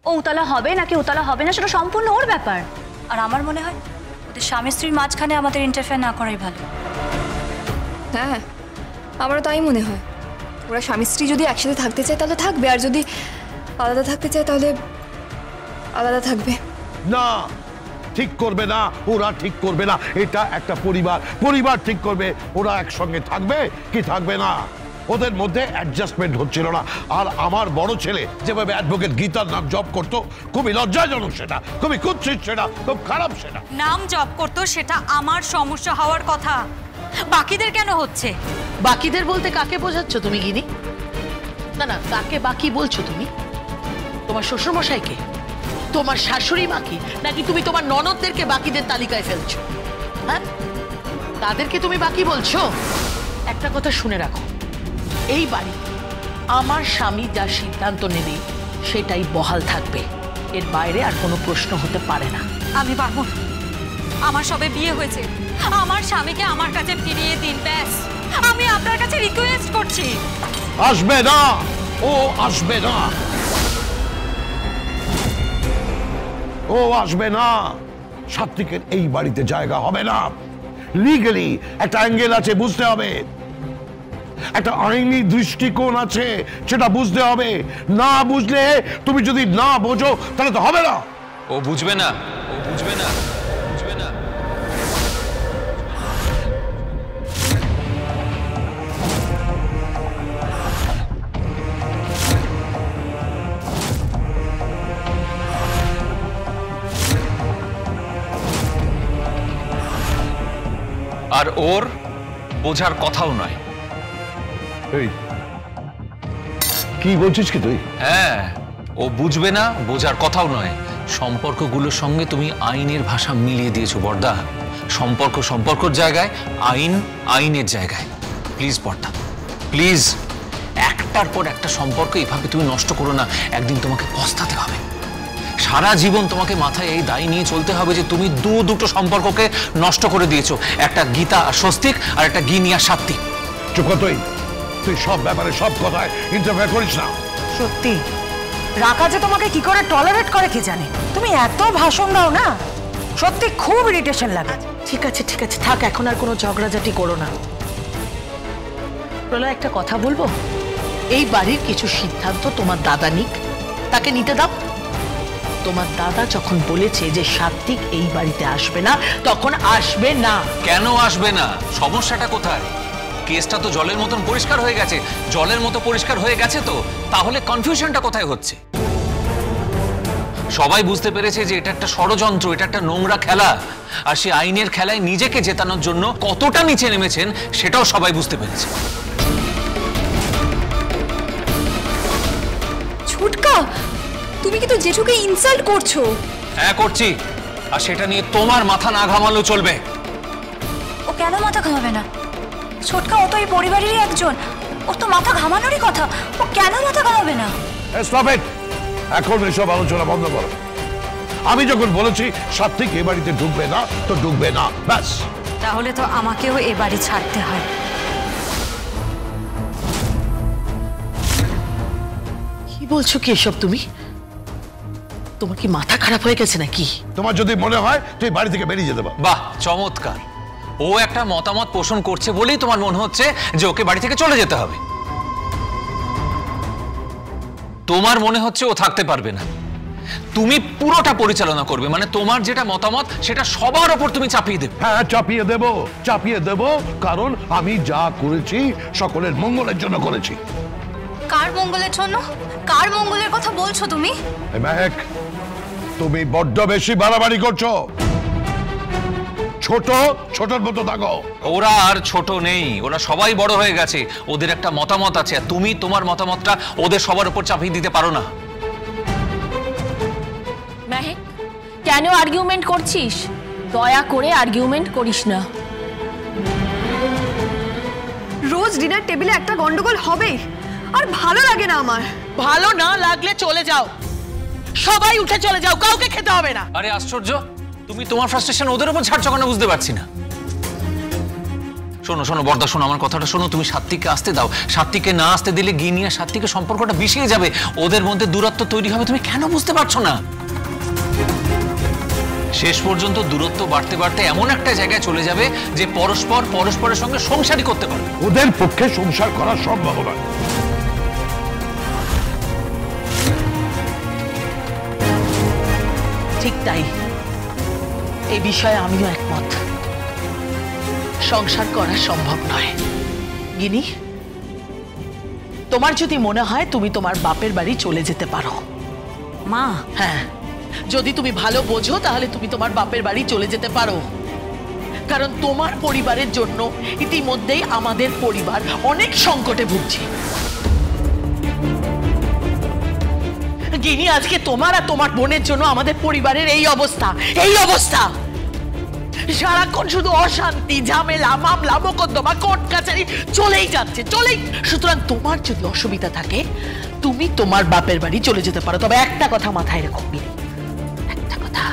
ও উতলা হবে নাকি উতলা হবে না সেটা সম্পূর্ণ ওর ব্যাপার। আর আমার মনে হয় ওদের স্বামী স্ত্রীর মাঝখানে আমাদের ইন্টারফেয়ার না করাই ভালো। হ্যাঁ, আমারও তাই মনে হয়। ওরা স্বামী স্ত্রী যদি একসাথে থাকতে চায় তাহলে থাকবে, আর যদি আলাদা থাকতে চায় তাহলে আলাদা থাকবে। না, ঠিক করবে না, ওরা ঠিক করবে না। এটা একটা পরিবার, পরিবার ঠিক করবে ওরা একসঙ্গে থাকবে কি থাকবে না। ওদের মধ্যে অ্যাডজাস্টমেন্ট হচ্ছিল না। আর আমার বড় ছেলে যেভাবে অ্যাডভোকেট গীতার নাম জপ করতো, খুবই লজ্জাজনক সেটা, খুবই কুৎসিত সেটা, খুব খারাপ সেটা। নাম জপ করতো সেটা আমার সমস্যা হওয়ার কথা, বাকিদের কেন হচ্ছে? বাকিদের বলতে কাকে বোঝাচ্ছ তুমি গিনি? না না, কাকে বাকি বলছো তুমি? তোমার শ্বশুরমশাইকে, তোমার শাশুড়ি বাকি, নাকি তুমি তোমার ননদদেরকে বাকিদের তালিকায় ফেলছো? হ্যাঁ, তাদেরকে তুমি বাকি বলছো? একটা কথা শুনে রাখো, এই বাড়ি আমার স্বামী যা সিদ্ধান্ত নেবে সেটাই বহাল থাকবে, এর বাইরে আর কোনো প্রশ্ন হতে পারে না। আমি পারবো না, আমার সবে বিয়ে হয়েছে, আমার স্বামীকে আমার কাছে ফিরিয়ে দিন ব্যাস। আমি আপনার কাছে রিকোয়েস্ট করছি। আসবে না, ও আসবে না, ও আসবে না। সাত্বিকের এই বাড়িতে জায়গা হবে না। লিগালি একটা অ্যাঙ্গেল আছে, বুঝতে হবে, একটা আইনি দৃষ্টিকোণ আছে, সেটা বুঝতে হবে। না বুঝলে, তুমি যদি না বোঝো তাহলে তো হবে না। ও বুঝবে না, ও বুঝবে না, বুঝবে না। আর ওর বোঝার কথাও নয়। এই কি বলছিস কি তুই? হ্যাঁ, ও বুঝবে না, বোঝার কথাও নয়। সম্পর্কগুলোর সঙ্গে তুমি আইনের ভাষা মিলিয়ে দিয়েছো বর্দা। সম্পর্ক সম্পর্কের জায়গায়, আইন আইনের জায়গায়। প্লিজ বর্দা, প্লিজ, একটার পর একটা সম্পর্ক এইভাবে তুমি নষ্ট করো না। একদিন তোমাকে পস্তাতে হবে। সারা জীবন তোমাকে মাথায় এই দায় নিয়ে চলতে হবে যে তুমি দুটো সম্পর্ককে নষ্ট করে দিয়েছো, একটা গীতা আর স্বস্তিক, আর একটা গিনি আর সাত্বিক। চুপ কর তুই, তুই সব ব্যাপারে সব কথায় ইন্টারফেয়ার করিস না। সত্যি রাকা যে তোমাকে কি করে টলারেট করে কে জানে। তুমি এত ভাষণ দাও না, সত্যি খুব ইরিটেশন লাগে। ঠিক আছে ঠিক আছে, থাক, এখন আর কোনো ঝগড়াঝাটি করো না। প্রলয়, একটা কথা বলবো, এই বাড়ির কিছু সিদ্ধান্ত তোমার দাদা নিক, তাকে নিতে দাও। তোমার দাদা যখন বলেছে যে সাত্বিক এই বাড়িতে আসবে না, তখন আসবে না। কেন আসবে না? সমস্যাটা কোথায়? কেসটা তো জলের মতন পরিষ্কার হয়ে গেছে, জলের মতো পরিষ্কার হয়ে গেছে তো, তাহলে কনফিউশনটা কোথায় হচ্ছে? সবাই বুঝতে পেরেছে যে এটা একটা ষড়যন্ত্র, এটা একটা নোংরা খেলা, আর সে আইনের খেলায় নিজেকে জেতানোর জন্য কতটা নিচে নেমেছেন সেটাও সবাই বুঝতে পেরেছে। ছুটকা, তুমি কিন্তু জেঠুকে ইনসাল্ট করছো। হ্যাঁ করছি, আর সেটা নিয়ে তোমার মাথা না ঘামালেও চলবে। ও কেন মাথা ঘামাবে না? ছোটকা, ও তো এই পরিবারেরই একজন, ওর তো মাথা ঘামানোরই কথা, ও কেন মাথা ঘামাবে না? স্টপ ইট, এখন এসব আলোচনা বন্ধ করো। আমি যখন বলেছি সাত্বিক এ বাড়িতে ঢুকবে না, তো ঢুকবে না, ব্যাস। তাহলে তো আমাকেও এ বাড়ি ছাড়তে হয়। কি বলছো কি এসব তুমি? তোমার কি মাথা খারাপ হয়ে গেছে নাকি? তোমার যদি মনে হয় তুই বাড়ি থেকে বেরিয়ে যেতে পারো। বাহ, চমৎকার। ও একটা মতামত পোষণ করছে বলেই তোমার মনে হচ্ছে যে ওকে বাড়ি থেকে চলে যেতে হবে। তোমার মনে হচ্ছে ও থাকতে পারবে না। তুমি পুরোটা পরিচালনা করবে, মানে তোমার যেটা মতামত সেটা সবার ওপর তুমি চাপিয়ে দেবে। হ্যাঁ, চাপিয়ে দেব, চাপিয়ে দেব, কারণ আমি যা করেছি সকলের মঙ্গলের জন্য করেছি। কার মঙ্গলের জন্য? কার মঙ্গলের কথা বলছো তুমি? মেহেক, তুমি বড্ড বেশি বাড়াবাড়ি করছো। ছোট ছোটর মতো থাকো। ওরা আর ছোট নেই, ওরা সবাই বড় হয়ে গেছে। ওদের একটা মতামত আছে, আর তুমি তোমার মতামতটা ওদের সবার উপর চাপিয়ে দিতে পারো না। মেহেক, কেন আর্গুমেন্ট করছিস? দয়া করে আর্গুমেন্ট করিস না। রোজ ডিনার টেবিলে একটা গন্ডগোল হবে, আর ভালো লাগে না আমার। ভালো না লাগলে চলে যাও, সবাই উঠে চলে যাও, কাউকে খেতে হবে না। আরে আশ্চর্য, তুমি তোমার ফ্রাস্ট্রেশন ওদের উপর ছাড়ছো কেন বুঝতে পারছি না। শোনো শোনো বর্দা, শোনো আমার কথাটা শোনো। তুমি সাত্বিককে আসতে দাও। সাত্বিককে না আসতে দিলে গিনি আর সাত্বিকের সম্পর্কটা বিষিয়ে যাবে, ওদের মধ্যে দূরত্ব তৈরি হবে। তুমি কেন বুঝতে পারছো না? শেষ পর্যন্ত দূরত্ব বাড়তে বাড়তে এমন একটা জায়গায় চলে যাবে যে পরস্পর পরস্পরের সঙ্গে সংসারই করতে পারবে। ওদের পক্ষে সংসার করা সম্ভব নয়। ঠিক তাই, এই বিষয়ে আমিও একমত। সংসার করা সম্ভব নয়। গিনি, তোমার যদি মনে হয় তুমি তোমার বাপের বাড়ি চলে যেতে পারো। মা, হ্যাঁ, যদি তুমি ভালো বোঝো তাহলে তুমি তোমার বাপের বাড়ি চলে যেতে পারো। কারণ তোমার পরিবারের জন্য ইতিমধ্যেই আমাদের পরিবার অনেক সংকটে ভুগছে। গিনি, আজকে তোমার আর তোমার বোনের জন্য আমাদের পরিবারের এই অবস্থা, এই অবস্থা। সারাক্ষণ শুধু অশান্তি, ঝামেলা, মামলা, মোকদ্দমা, কোর্ট কাছারি চলেই যাচ্ছে, চলেই। সুতরাং তোমার যদি অসুবিধা থাকে তুমি তোমার বাপের বাড়ি চলে যেতে পারো। তবে একটা কথা মাথায় রেখো, একটা কথা,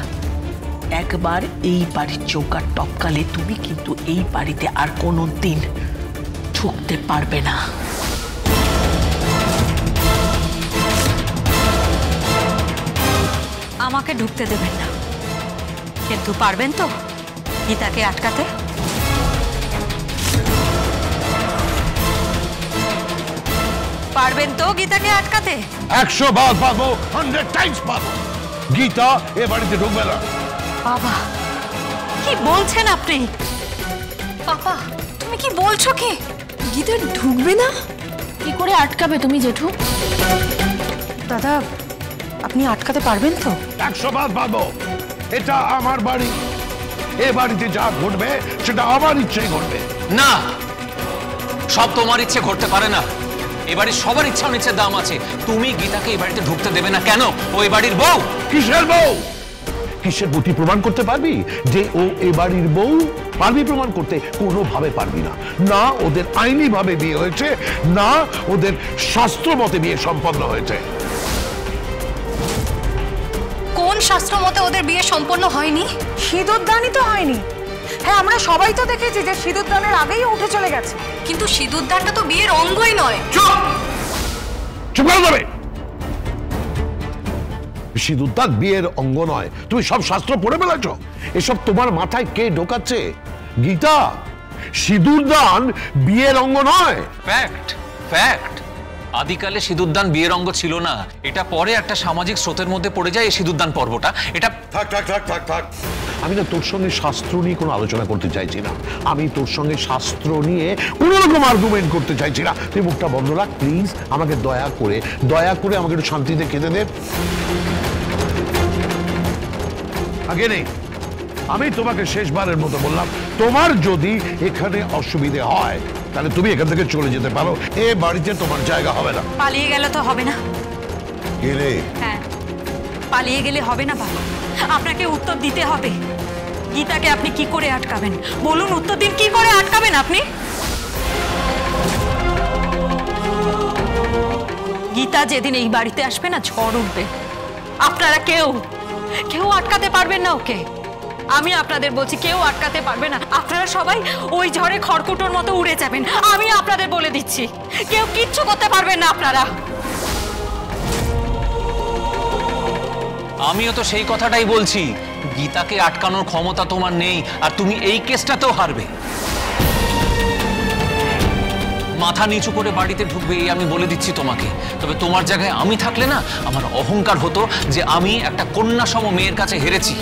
একবার এই বাড়ির চৌকাঠ টপকালে তুমি কিন্তু এই বাড়িতে আর কোনো দিন ঢুকতে পারবে না। আমাকে ঢুকতে দেবেন না, কিন্তু পারবেন তো গীতাকে আটকাতে? পারবেন তো গীতাকে আটকাতে? 100 বার পারবো, 100 টাইমস পারবো। গীতা এ বাড়িতে ঢুকবে না। বাবা, কি বলছেন আপনি? পাপা, তুমি কি বলছো? কি গীতা ঢুকবে না? কি করে আটকাবে তুমি জেঠু? দাদা, আপনি আটকাতে পারবেন তো? 100 বার পারবো। এটা আমার বাড়ি, এ বাড়িতে যা ঘটবে সেটা আমার ইচ্ছেই ঘটবে। না, সব তোমার ইচ্ছে ঘটতে পারে না। এবারে সবার ইচ্ছা অনিচ্ছের দাম আছে। তুমি গীতাকে এই বাড়িতে ঢুকতে দেবে না কেন? ও এই বাড়ির বউ। কিসের বউ? কিসের বউ? তুই প্রমাণ করতে পারবি যে ও এ বাড়ির বউ? পারবি প্রমাণ করতে? কোনোভাবে পারবি না। না ওদের আইনি ভাবে বিয়ে হয়েছে, না ওদের শাস্ত্র মতে বিয়ে সম্পন্ন হয়েছে। কোন শাস্ত্র মতে ওদের বিয়ে সম্পন্ন হয়নি? সিঁদুরদানই তো হয়নি। হ্যাঁ, আমরা সবাই তো দেখেছি যে সিঁদুরদানের আগেই উঠে চলে গেছে। কিন্তু সিঁদুরদানটা তো বিয়ের অঙ্গই নয়। চুপ চুপ করে যাবে। সিঁদুরদান বিয়ের অঙ্গ নয়। তুমি সব শাস্ত্র পড়ে ফেলেছ। এসব তোমার মাথায় কে ঢোকাচ্ছে? গীতা, সিঁদুরদান বিয়ের অঙ্গ নয়। Fact, fact. আদিকালে সিঁদুরদান বিয়ের অঙ্গ ছিল না। এটা পরে একটা সামাজিক স্রোতের মধ্যে পড়ে যায় এই সিঁদুরদান পর্বটা। এটা থাক থাক থাক থাক থাক। আমি না তোর সঙ্গে শাস্ত্র নিয়ে কোনো আলোচনা করতে চাইছি না। আমি তোর সঙ্গে শাস্ত্র নিয়ে কোনো রকম আর্গুমেন্ট করতে চাইছি না। তুই মুখটা বন্ধ রাখ প্লিজ। আমাকে দয়া করে আমাকে একটু শান্তিতে খেতে দে। আগে নেই, আমি তোমাকে শেষবারের মতো বললাম, তোমার যদি এখানে অসুবিধে হয় তাহলে তুমি এখান থেকে চলে যেতে পারো। এ বাড়িতে তোমার জায়গা হবে না। পালিয়ে গেলে তো হবে না। হ্যাঁ, পালিয়ে গেলে হবে না বাবা, আপনাকে উত্তর দিতে হবে। গীতাকে আপনি কি করে আটকাবেন বলুন? উত্তর দিন, কি করে আটকাবেন আপনি? গীতা যেদিন এই বাড়িতে আসবে না, ঝড় উঠবে। আপনারা কেউ আটকাতে পারবেন না ওকে। আমি আপনাদের বলছি, কেউ আটকাতে পারবে না। আপনারা সবাই ওই ঝড়ে খড়কুটোর মতো উড়ে যাবেন। আমি আপনাদের বলে দিচ্ছি, কেউ কিচ্ছু করতে পারবেন না আপনারা। আমিও তো সেই কথাটাই বলছি। গীতাকে আটকানোর ক্ষমতা তোমার নেই, আর তুমি এই কেসটাতেও হারবে। মাথা নিচু করে বাড়িতে ঢুকবে এই আমি বলে দিচ্ছি তোমাকে। তবে তোমার জায়গায় আমি থাকলে না, আমার অহংকার হতো যে আমি একটা কন্যাসম মেয়ের কাছে হেরেছি।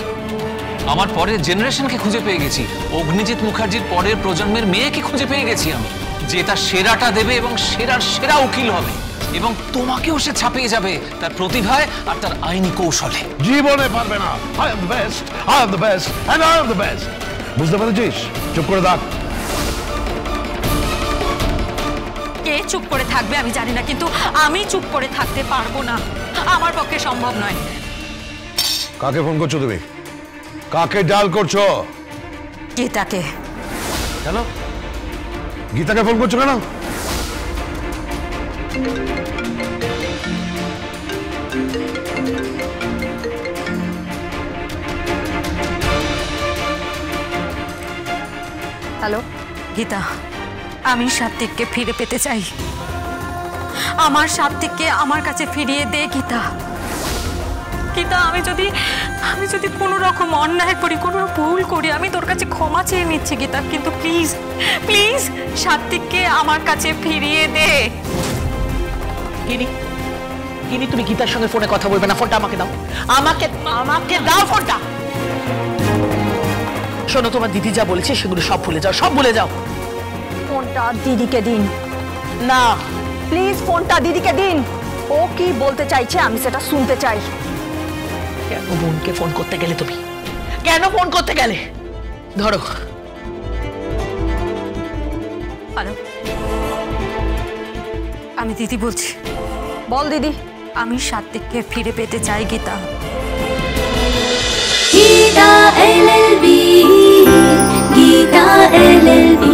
আমার পরের জেনারেশনকে খুঁজে পেয়ে গেছি, অগ্নিজিৎ মুখার্জির পরের প্রজন্মের মেয়েকে খুঁজে পেয়ে গেছি আমি, যে তার সেরাটা দেবে এবং সেরার সেরা উকিল হবে, এবং তোমাকেও সে ছাপিয়ে যাবে তার প্রতিভায় আর তার আইনি কৌশলে। জীবনে পারবে না। I am the best, I am the best, and I am the best. বুঝতে পেরেছিস? চুপ করে থাক। কে চুপ করে থাকবে আমি জানি না, কিন্তু আমি চুপ করে থাকতে পারবো না। আমার পক্ষে সম্ভব নয়। কাকে ফোন করছো তুমি? কাকে ডাল করছো? গীতাকে। কেন গীতাকে ফোন করছো কেন? হ্যালো গীতা, আমি সাত্বিককে ফিরে পেতে চাই। আমার সাত্বিককে আমার কাছে ফিরিয়ে দে গীতা। গীতা, আমি যদি কোনো রকম অন্যায় করি, কোনো ভুল করি, আমি তোর কাছে ক্ষমা চেয়ে নিচ্ছি গীতা, কিন্তু প্লিজ প্লিজ সাত্বিককে আমার কাছে ফিরিয়ে দে। গিনি, গিনি, তুমি গীতার সঙ্গে ফোনে কথা বলবে না। ফোনটা আমাকে দাও, আমাকে দাও ফোনটা। শোনো, তোমার দিদি যা বলেছে সেগুলো সব ভুলে যাও, সব ভুলে যাও। ফোনটা দিদিকে দিন না, প্লিজ, ফোনটা দিদিকে দিন। ও কি বলতে চাইছে আমি সেটা শুনতে চাই। কেন বোনকে ফোন করতে গেলে তুমি? কেন ফোন করতে গেলে? ধরো। হ্যালো, আমি দিদি বলছি। বল দিদি। আমি সাত্বিককে ফিরে পেতে চাই গীতা। Gita LLB, Gita LLB।